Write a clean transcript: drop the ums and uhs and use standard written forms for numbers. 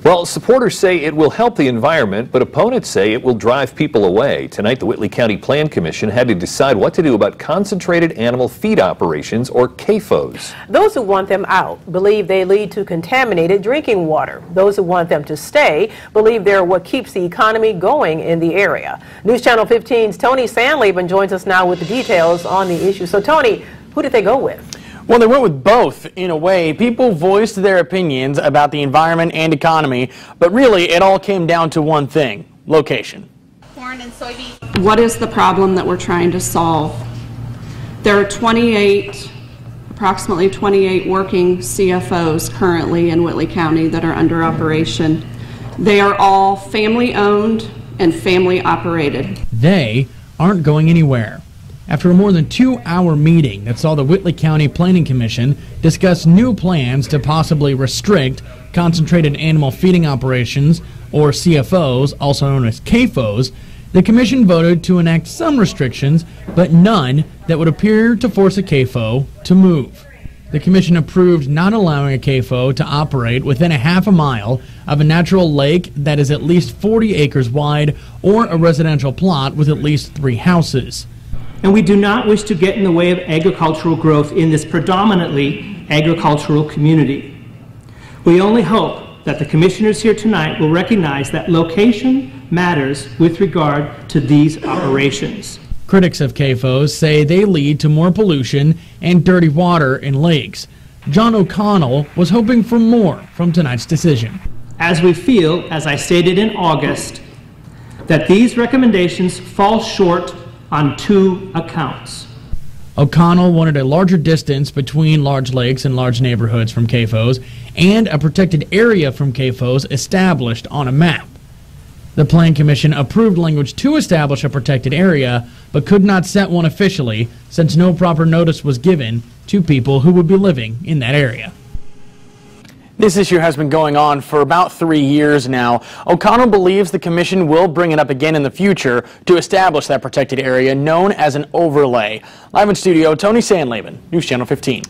Well, supporters say it will help the environment, but opponents say it will drive people away. Tonight, the Whitley County Plan Commission had to decide what to do about concentrated animal feed operations, or CAFOs. Those who want them out believe they lead to contaminated drinking water. Those who want them to stay believe they're what keeps the economy going in the area. News Channel 15's Tony Sandleben joins us now with the details on the issue. So, Tony, who did they go with? Well, they went with both, in a way. People voiced their opinions about the environment and economy, but really it all came down to one thing: location. Corn and soybeans. What is the problem that we're trying to solve? There are approximately 28 working CFOs currently in Whitley County that are under operation. They are all family-owned and family-operated. They aren't going anywhere. After a more than 2-hour meeting that saw the Whitley County Planning Commission discuss new plans to possibly restrict concentrated animal feeding operations, or CFOs, also known as CAFOs, the commission voted to enact some restrictions, but none that would appear to force a CAFO to move. The commission approved not allowing a CAFO to operate within a half a mile of a natural lake that is at least 40 acres wide or a residential plot with at least 3 houses. And we do not wish to get in the way of agricultural growth in this predominantly agricultural community. We only hope that the commissioners here tonight will recognize that location matters with regard to these operations. Critics of CAFOs say they lead to more pollution and dirty water in lakes. John O'Connell was hoping for more from tonight's decision. As we feel, as I stated in August, that these recommendations fall short on 2 accounts. O'Connell wanted a larger distance between large lakes and large neighborhoods from CAFOs and a protected area from CAFOs established on a map. The Plan Commission approved language to establish a protected area, but could not set one officially since no proper notice was given to people who would be living in that area. This issue has been going on for about 3 years now. O'Connell believes the commission will bring it up again in the future to establish that protected area known as an overlay. Live in studio, Tony Sandleben, News Channel 15.